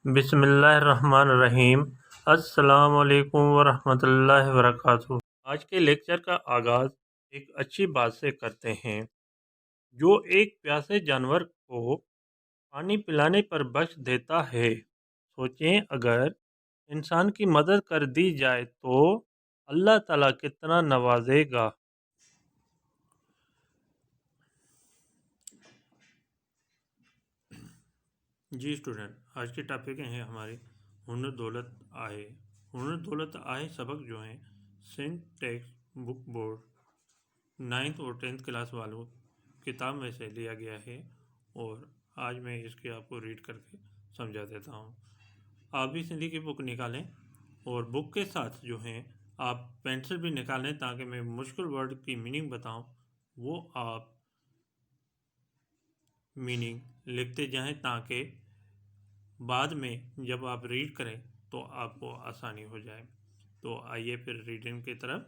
बिस्मिल्लाहिर्रहमानिर्रहीम। अस्सलामुअलैकुम वरहमतुल्लाहि वबरकातुहू। आज के लेक्चर का आगाज़ एक अच्छी बात से करते हैं। जो एक प्यासे जानवर को पानी पिलाने पर बख्श देता है, सोचें अगर इंसान की मदद कर दी जाए तो अल्लाह ताला कितना नवाजेगा। जी स्टूडेंट, आज के टॉपिक हैं हमारे हुनर दौलत आए। हुनर दौलत आए सबक जो हैं Saint text book board 9th और 10th क्लास वालों किताब में से लिया गया है और आज मैं इसके आपको रीड करके समझा देता हूँ। आप भी हिंदी की बुक निकालें और बुक के साथ जो हैं आप पेंसिल भी निकालें ताकि मैं मुश्किल वर्ड की मीनिंग बताऊँ, वो आप मीनिंग लिखते जाएं ताकि बाद में जब आप रीड करें तो आपको आसानी हो जाए। तो आइए फिर रीडिंग की तरफ।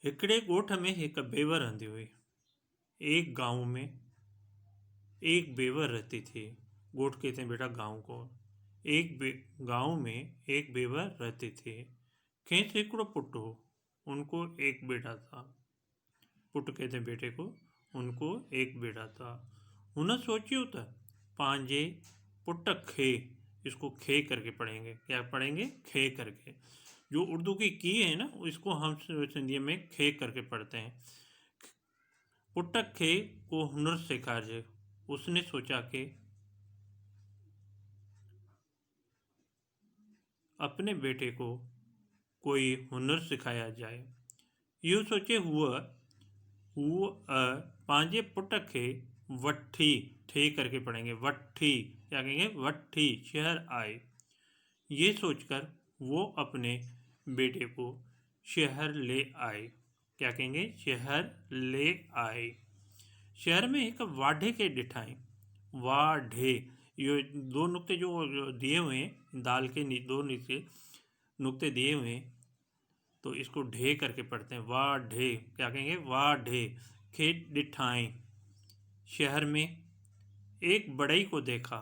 हिकड़े गोठ में एक बेवा रहती हुई। एक गांव में एक बेवा रहती थी। गोठ कहते हैं बेटा गांव को। गांव में एक बेवा रहती थी। खेत हिकड़ो पुट हो, उनको एक बेटा था। पुट कहते हैं बेटे को, उनको एक बेटा था। उन्हें सोचियो था पांजे पुट खे, इसको खे करके पढ़ेंगे। क्या पढ़ेंगे? खे करके। जो उर्दू की है ना, इसको हम सिंधी में खे करके पढ़ते हैं। पुट खे को हुनर सिखा जाए। उसने सोचा कि अपने बेटे को कोई हुनर सिखाया जाए। यूँ सोचे हुआ पांजे पुट खे वट्ठी, ठे करके पढ़ेंगे। वट्ठी क्या कहेंगे? वट्ठी शहर आए। ये सोचकर वो अपने बेटे को शहर ले आए। क्या कहेंगे? शहर ले आए। शहर में एक वाढ़े के डिठाए। वाढ़े, ये दो नुक्ते जो दिए हुए हैं, दाल के दो नीचे नुक्ते दिए हुए हैं, तो इसको ढे करके पढ़ते हैं। वाढ़े क्या कहेंगे? वाढ़े। खेत डिठाए। शहर में एक बड़ई को देखा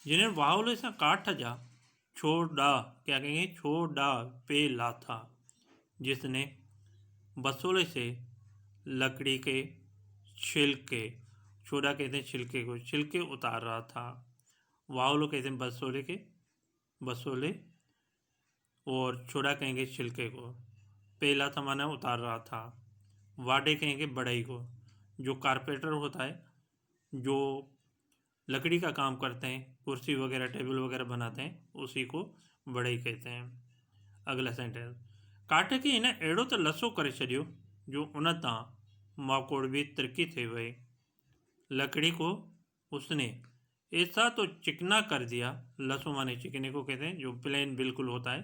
जिन्हें वाहुले से काट जा छोड़ा। क्या कहेंगे? छोड़ा पे ला था। जिसने बसोले से लकड़ी के छिलके, छोड़ा कहते हैं छिलके को, छिलके उतार रहा था। वाहुलो कहते हैं बसोले के, बसोले, और छोड़ा कहेंगे छिलके को। पेला था माना उतार रहा था। वाडे कहेंगे बड़ई को। जो कारपेंटर होता है, जो लकड़ी का काम करते हैं, कुर्सी वगैरह टेबल वगैरह बनाते हैं, उसी को बड़ई कहते हैं। अगला सेंटेंस। काट के इन्हें एड़ो तो लसो करे छड़ियो जो उन ता माकोड़ भी तिरकी थे वही। लकड़ी को उसने ऐसा तो चिकना कर दिया, लसो माने चिकने को कहते हैं, जो प्लेन बिल्कुल होता है,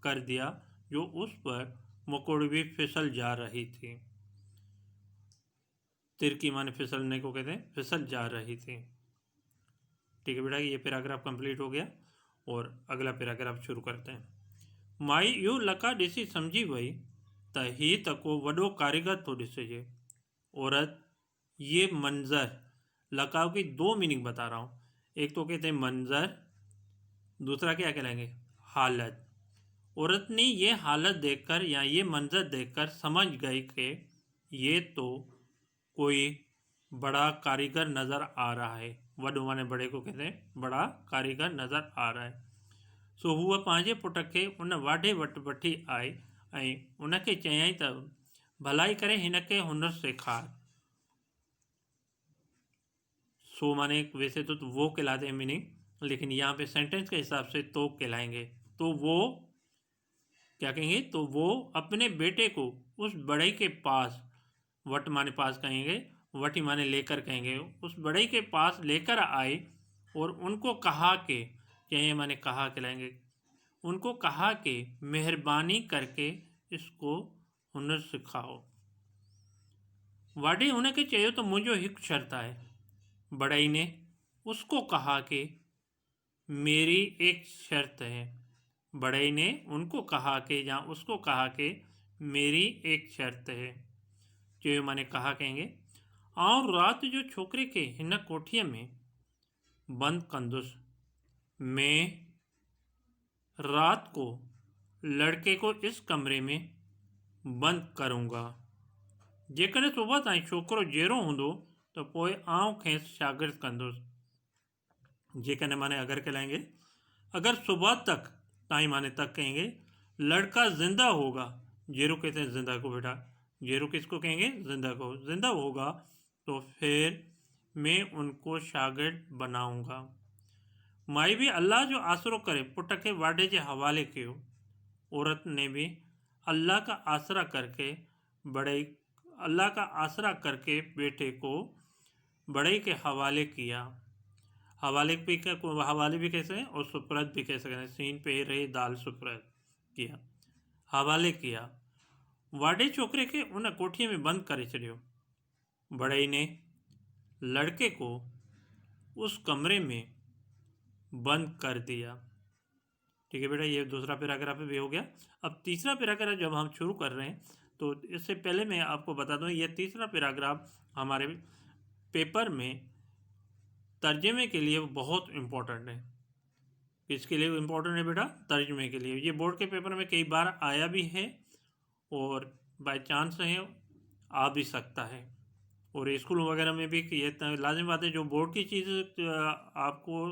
कर दिया जो उस पर मकोड़ भी फिसल जा रही थी। तिरकी माने फिसलने को कहते हैं, फिसल जा रही थी। ठीक है बेटा, ये पैराग्राफ कंप्लीट हो गया और अगला पैराग्राफ शुरू करते हैं। माई यू लका ॾिसी समझी वई त ही त को वॾो कारीगर थो ॾिसिजे। औरत ये मंजर, लकाव की दो मीनिंग बता रहा हूँ। एक तो कहते हैं मंजर, दूसरा क्या कहलाएंगे? हालत। औरत ने ये हालत देखकर या ये मंजर देखकर समझ गई कि ये तो कोई बड़ा कारीगर नज़र आ रहा है। वॾो माने बड़े को कहते हैं, बड़ा कारीगर नज़र आ रहा है। सो हुआ पंहिंजे पुट खे उन वाढे वटि वठी आई ऐं उनखे चयाईं त भलाई करे हिनखे हुनर सेखार। सो माने वैसे तो वो कहलाते हैं मीनिंग, लेकिन यहाँ पे सेंटेंस के हिसाब से तो कहलाएंगे। तो वो क्या कहेंगे? तो वो अपने बेटे को उस बड़े के पास, वट माने पास कहेंगे, वटी माने लेकर कहेंगे, उस बड़े के पास लेकर आए और उनको कहा कि, चाहिए माने कहा कहलाएंगे, उनको कहा कि मेहरबानी करके इसको हुनर सिखाओ। वाढे उनखे चयो तो मुझो हिकु शर्त है। बड़ई ने उसको कहा कि मेरी एक शर्त है। बड़ई ने उनको कहा कि, या उसको कहा कि मेरी एक शर्त है। चयो माने कहा कहेंगे, आउं रात जो छोकरे के हिन कोठीअ में बंदि कंदुसि मैं रात को लड़के को इस कमरे में बंद करूँगा। जेकॾहिं सुबुह ताईं छोकिरो जहिड़ो हूंदो त पोइ आउं खेसि शागिर्द कंदुसि। जेकॾहिं माने अगर कहलाएंगे, अगर सुबह तक ताईं माने तक कहेंगे लड़का जिंदा होगा, जेरो कहते हैं जिंदा को बेटा, जेरो किसको कहेंगे, जिंदा को, जिंदा होगा तो फिर मैं उनको शागिर्द बनाऊंगा। माई भी अल्लाह जो आसरो करे पुट खे वाडे जे हवाले कियो। औरत ने भी अल्लाह का आसरा करके बेटे को बड़े के हवाले किया। हवाले भी कैसे हैं और सुपुर्द भी कह सकते हैं। सीन पे रही दाल सुपुर्द किया, हवाले किया। वाडे छोकरे के उन कोठीअ में बंद करे छॾियो। बड़ई ने लड़के को उस कमरे में बंद कर दिया। ठीक है बेटा, ये दूसरा पैराग्राफ भी हो गया। अब तीसरा पैराग्राफ जब हम शुरू कर रहे हैं तो इससे पहले मैं आपको बता दूं, ये तीसरा पैराग्राफ हमारे पेपर में तर्जमे के लिए बहुत इम्पोर्टेंट है। किसके लिए इम्पोर्टेंट है बेटा? तर्जमे के लिए। ये बोर्ड के पेपर में कई बार आया भी है और बाय चांस है आ भी सकता है, और स्कूल वगैरह में भी ये लाजिम बात है। जो बोर्ड की चीज़ आपको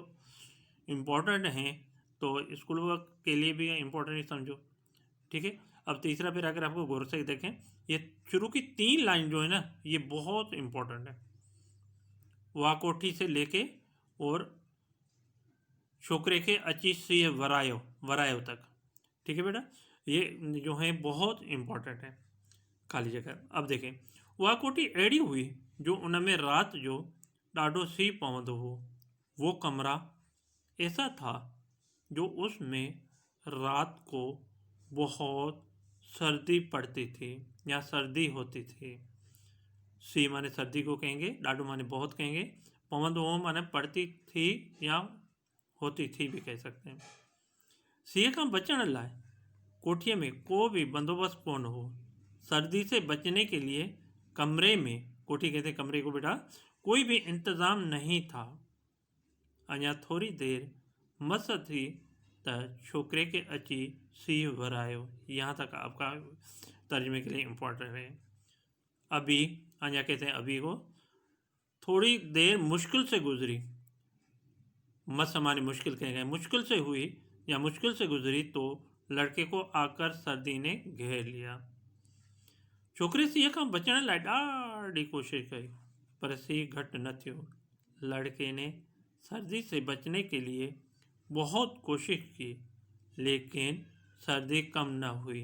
इम्पोर्टेंट हैं तो स्कूल वर्क के लिए भी इम्पोर्टेंट ही समझो। ठीक है, अब तीसरा पैराग्राफ को गौर से देखें। ये शुरू की 3 लाइन जो है ना, ये बहुत इम्पोर्टेंट है। वह कोठी से लेके और छोकरे के अची सी वरायो तक। ठीक है बेटा, ये जो है बहुत इम्पोर्टेंट है। खाली जगह अब देखें। वह कोठी अहिड़ी हुई जो उनमें रात जो ॾाढो सी पवंदो हो। वो कमरा ऐसा था जो उसमें रात को बहुत सर्दी पड़ती थी या सर्दी होती थी। सी माने सर्दी को कहेंगे, ॾाढो माने बहुत कहेंगे, पवंदो हो माने पड़ती थी या होती थी भी कह सकते हैं। सीअ खां बचण लाइ कोठीअ में को भी बंदोबस्त कोन हो। सर्दी से बचने के लिए कमरे में, कोठी कहते कमरे को बेटा, कोई भी इंतज़ाम नहीं था। अञा थोड़ी देर मस थी त छोकरे के अची सी वरायो। यहाँ तक आपका तर्जमे के लिए इम्पोर्टेंट है। अभी अञा कहते हैं अभी को थोड़ी देर मुश्किल से गुजरी। मस माने मुश्किल कहेंगे, मुश्किल से हुई या मुश्किल से गुजरी तो लड़के को आकर सर्दी ने घेर लिया। छोकरे सीअ खां बचण लाइ ॾाढी कोशिश कई पर सी घटि न थियो। लड़के ने सर्दी से बचने के लिए बहुत कोशिश की लेकिन सर्दी कम न हुई।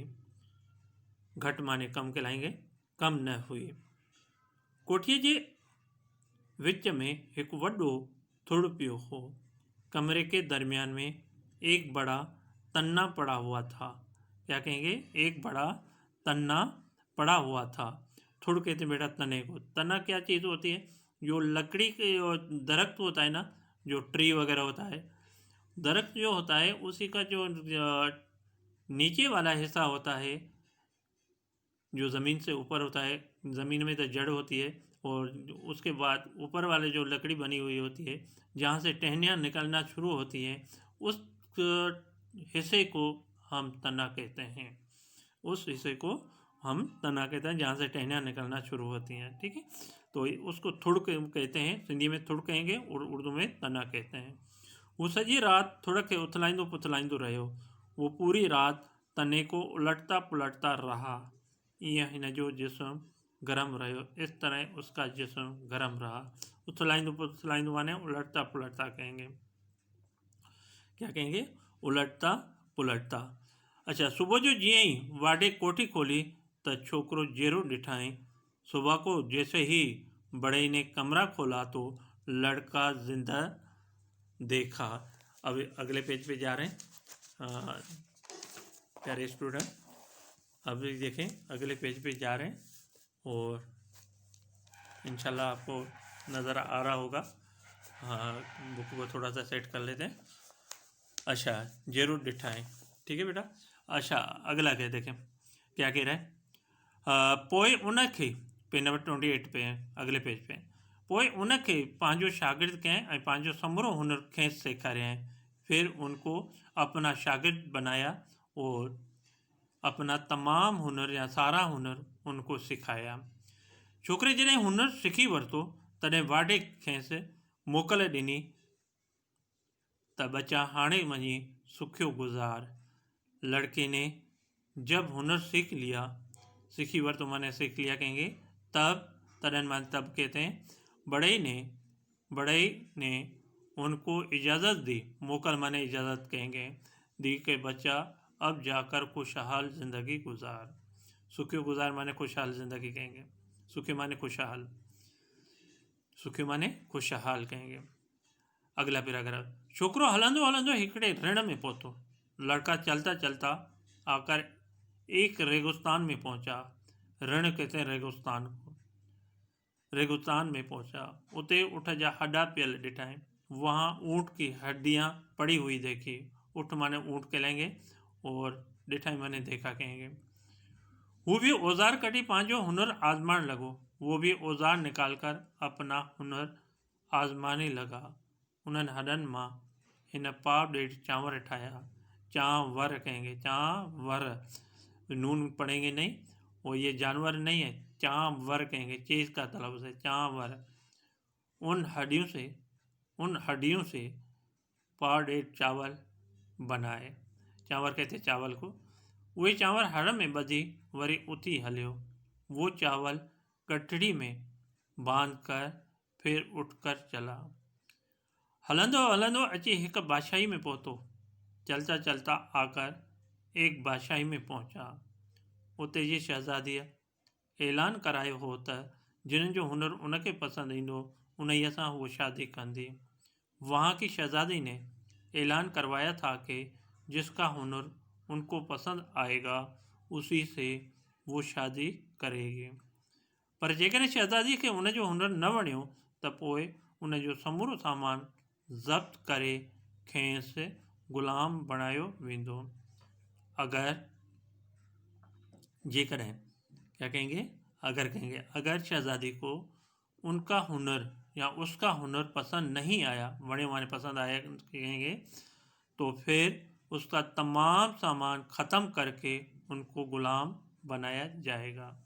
घटि माने कम कहलाएंगे, कम न हुई। कोठीअ जे विच में एक वॾो थुड़ पियो हो। कमरे के दरमियान में एक बड़ा तन्ना पड़ा हुआ था। क्या कहेंगे? एक बड़ा तन्ना पड़ा हुआ था। थुड़ कहते बेटा तने को। तना क्या चीज़ होती है? जो लकड़ी के दरख्त होता है ना, जो ट्री वगैरह होता है, दरख्त जो होता है उसी का जो नीचे वाला हिस्सा होता है, जो ज़मीन से ऊपर होता है, ज़मीन में तो जड़ होती है, और उसके बाद ऊपर वाले जो लकड़ी बनी हुई होती है, जहाँ से टहनियाँ निकलना शुरू होती हैं, उस हिस्से को हम तना कहते हैं। उस हिस्से को हम तना कहते हैं जहाँ से टहनियाँ निकलना शुरू होती हैं। ठीक है, तो उसको थुड़ कहते हैं। सिंधी में थुड़ कहेंगे और उर्दू में तना कहते हैं। वो सॼी रात थुड़ खे उथलाईंदो पुथलाईंदो रहियो। वो पूरी रात तने को उलटता पुलटता रहा। ईअं हिन जो जिस्म गर्म रहियो। इस तरह उसका जिस्म गर्म रहा। उथलाईंदो पुथलाईंदो माने उलटता पुलटता कहेंगे। क्या कहेंगे? उलटता पुलटता। अच्छा, सुबुह जो जीअं ई वाडे कोठी खोली त छोकरो जहिड़ो ॾिठाई। सुबह को जैसे ही बड़े ने कमरा खोला तो लड़का जिंदा देखा। अब अगले पेज पे जा रहे हैं प्यारे स्टूडेंट। अब देखें अगले पेज पे जा रहे हैं और इंशाल्लाह आपको नज़र आ रहा होगा। बुक को थोड़ा सा सेट कर लेते हैं। अच्छा, जरूर डिठाएं। ठीक है बेटा। अच्छा, अगला क्या देखें क्या कह रहा है। पोइ उनखे पेज नंबर 28 पे है, अगले पेज पे। पोइ उनखे पंहिंजो शागिर्द कंहिं ऐं पंहिंजो समूरो हुनर खेसि सेखारियईं। फिर उनको अपना शागिर्द बनाया और अपना तमाम हुनर या सारा हुनर उनको सिखाया। छोकिरे जॾहिं हुनर सिखी वरितो तॾहिं वाढे खेसि मोकल ॾिनी त बच्चा हाणे वञी सुखियो गुज़ार। लड़के ने जब हुनर सीखी वरतो माने सीख लिया कहेंगे तब कहते हैं बड़े ने उनको इजाज़त दी, मोकल माने इजाज़त कहेंगे, दी कि बच्चा अब जाकर खुशहाल ज़िंदगी गुजार। सुखियो गुजार माने खुशहाल ज़िंदगी कहेंगे, सुखी माने खुशहाल कहेंगे। अगला पैराग्राफ। छोकरो हलंदो हलंदो हिकड़े रण में पहुतो। लड़का चलता चलता आकर एक रेगिस्तान में पहुंचा। रण कहते हैं रेगिस्तान को। रेगिस्तान में पहुंचा, उते उठ जा हड्डा पियल ॾिठाई। वहाँ ऊँट की हड्डियाँ पड़ी हुई देखी। उठ माने ऊँट कहलाएंगे और ॾिठाई माने देखा कहेंगे। वो भी औजार कटी पांचो हुनर आजमाने लगो। वो भी औजार निकाल कर अपना हुनर आजमाने लगा। उन्हनि हॾनि मां हिन पाव ॾेढ चांवर ठाया। चांवर कहेंगे, चांवर, नून पढ़ेंगे नहीं, और ये जानवर नहीं है, चांवर कहेंगे, चीज का तलफ़्ज़ है, चांवर। उन हड्डियों से पाव ॾेढ चावल बनाए। चांवर कहते चावल को। वही चांवर हड़ में ॿधी वरी उथी हलियो। वो चावल गठड़ी में बांध कर फिर उठकर चला। हलंदो हलंदो अची हिक बादशाही में पहुतो। चलता चलता आकर एक बादशाही में पहुंचा। उते जी शहज़ादीअ ऐलान करायो हो त जिन जो हुनर उनके पसंद ईंदो उन्हीअ सां वो शादी कंदी। वहाँ की शहज़ादी ने ऐलान करवाया था कि जिसका हुनर उनको पसंद आएगा उसी से वो शादी करेगी। पर जेकॾहिं शहज़ादी खे उन जो हुनर न वणियो त पोइ उन जो समूरो सामान ज़ब्त करे खेसि ग़ुलाम बणायो वेंदो। जेकॾहिं क्या कहेंगे, अगर शहज़ादी को उनका हुनर या उसका हुनर पसंद नहीं आया, वणे माने पसंद आया कहेंगे, तो फिर उसका तमाम सामान ख़त्म करके उनको ग़ुलाम बनाया जाएगा।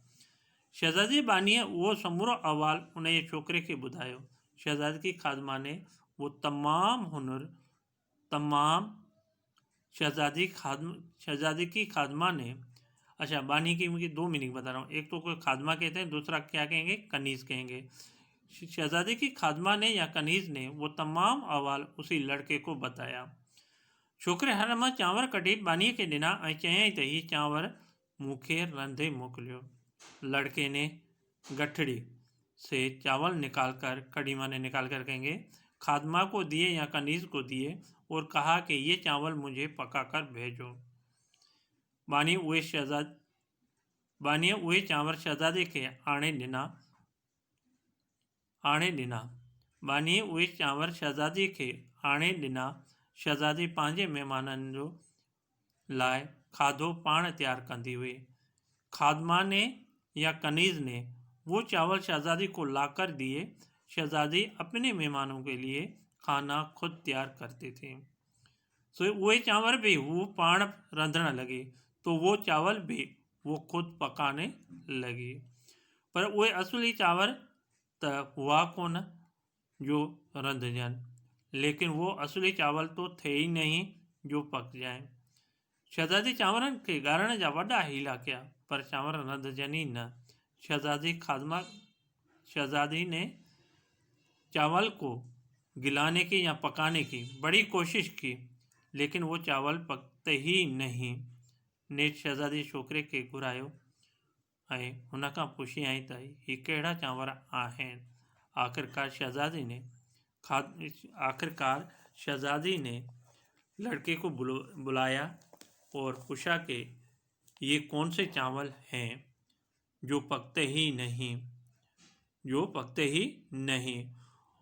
शहज़ादी बानीअ उहो समूरो अहवाल उन जे छोकिरे खे ॿुधायो। शहज़ादी की खादमा ने वो तमाम हुनर शहज़ादी की खादमा ने, अच्छा बानी की मुझे दो मीनिंग बता रहा हूँ, एक तो कोई खादमा कहते हैं, दूसरा क्या कहेंगे, कनीज़ कहेंगे। शहज़ादी की खादमा ने या कनीज़ ने वो तमाम अहवाल उसी लड़के को बताया। छोकिरे हर मां चांवर कढी बानीअ खे ॾिना ऐं चयईं त हीउ चांवर मूंखे रंधे मोकिलियो। लड़के ने गठड़ी से चावल निकाल कर, कड़ी माने निकाल कर कहेंगे, खादमा को दिए या कनीज़ को दिए और कहा कि ये चावल मुझे पका कर भेजो। बानीअ उहे चांवर शहज़ादे खे आणे ॾिना। बानीअ उहे चांवर शहज़ादी खे आणे ॾिना। शहज़ादी पंहिंजे महिमाननि जो लाइ खाधो पाण तैयार कंदी हुई। खादमा ने या कनीज़ ने वो चावल शहज़ादी को लाकर दिए। शहज़ादी अपने मेहमानों के लिए खाना खुद तैयार करती थी। सो उहे चांवर भी वो पाण रंधण लगी, तो वो चावल भी वो खुद पकाने लगी। पर उहे असली चांवर त हुआ कोन जो रंधजनि, लेकिन वो असली चावल तो थे ही नहीं जो पक जाए। शहज़ादी चांवरनि खे ॻारण जा वॾा हीला कया, पर चांवर रंधजनि न। शहज़ादी ने चावल को गिलाने की या पकाने की बड़ी कोशिश की, लेकिन वो चावल पकते ही नहीं। नेठि शहज़ादी छोकिरे खे घुरायो ऐं हुन खां पुछियईं त ही कहिड़ा चांवर आहिनि। आखिरकार शहज़ादी ने लड़के को बुलाया और पूछा कि ये कौन से चावल हैं जो पकते ही नहीं।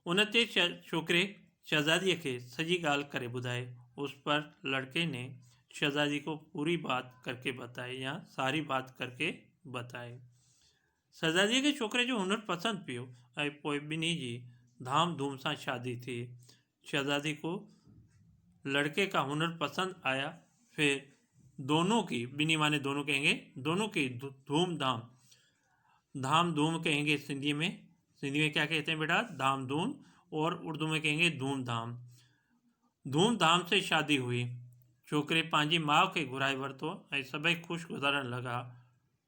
उन ते छोकिरे शहज़ादीअ खे सॼी ॻाल्हि करे ॿुधाई। उस पर लड़के ने शहज़ादी को पूरी बात करके बताई या सारी बात करके बताई। शहज़ादीअ खे छोकिरे जो हुनर पसंदि पियो ऐं पोइ ॿिन्ही जी धाम धूम सां शादी थी। शहज़ादी को लड़के का हुनर पसंद आया। फिर दोनों की, बिनी माने दोनों कहेंगे, दोनों की धूमधाम, धाम धूम कहेंगे सिंधी में। सिंधी में क्या कहते हैं बेटा? धाम धूम। और उर्दू में कहेंगे धूमधाम। धूमधाम से शादी हुई। छोकरे पांजी माँ के घुराए वरतो ऐं सभई खुश गुजारण लगा।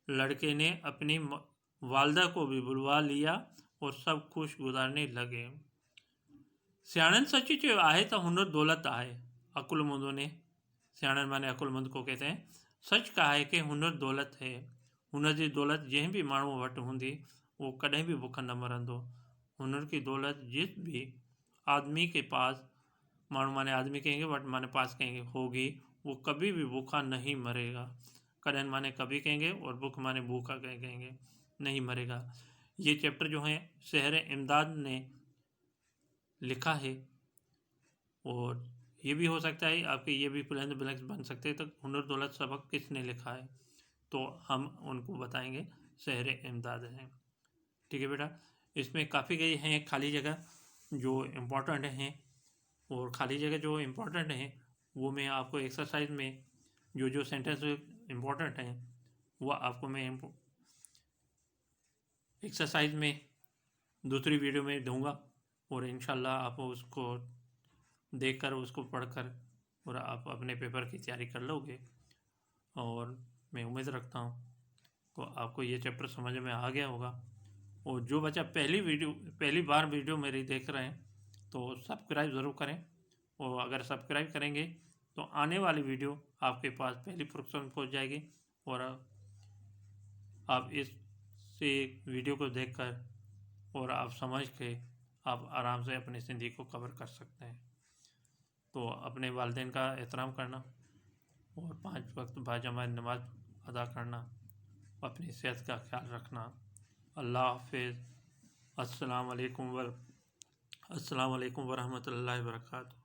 लड़के ने अपनी वालदा को भी बुलवा लिया और सब खुश गुजारने लगे। सियाणन सच चयो आहे तो हुनर दौलत आहे। अकुलमंदों ने, सियाणन माने अकुलमंद को कहते हैं, सच कहा है कि हुनर दौलत है। हुनर की दौलत जंहिं भी माण्हू वटि हूंदी वो कॾहिं भी बुख न मरंदो। हुनर की दौलत जिस भी आदमी के पास, माण्हू माने आदमी कहेंगे, वट माने पास कहेंगे, होगी, वो कभी भी भूखा नहीं मरेगा। कड़न माने कभी कहेंगे और भूख माने भूखा कहेंगे, नहीं मरेगा। ये चैप्टर जो है शहर इमदाद ने लिखा है। और ये भी हो सकता है आपके ये भी प्लान ब्लैंक्स बन सकते हैं, तो हुनर दौलत सबक किसने लिखा है, तो हम उनको बताएंगे शहर इमदाद है। ठीक है बेटा, इसमें काफ़ी गई हैं खाली जगह जो इम्पोर्टेंट हैं, और खाली जगह जो इम्पोर्टेंट हैं वो मैं आपको एक्सरसाइज में जो जो सेंटेंस इम्पोर्टेंट हैं वो आपको मैं एक्सरसाइज में दूसरी वीडियो में दूंगा। और इंशाल्लाह आप उसको देखकर, उसको पढ़कर और आप अपने पेपर की तैयारी कर लोगे। और मैं उम्मीद रखता हूँ तो आपको ये चैप्टर समझ में आ गया होगा। और जो बच्चा पहली बार वीडियो मेरी देख रहे हैं तो सब्सक्राइब ज़रूर करें। और अगर सब्सक्राइब करेंगे तो आने वाली वीडियो आपके पास पहली प्रोडक्शन में पहुँच जाएगी। और आप इस वीडियो को देखकर और आप समझ के आप आराम से अपनी ज़िंदगी को कवर कर सकते हैं। तो अपने वालिदैन का एहतराम करना और 5 वक्त बाजमात नमाज अदा करना, अपनी सेहत का ख्याल रखना। अल्लाह हाफिज़। अस्सलाम वालेकुम वरहमतुल्लाहि वबरकातुहू।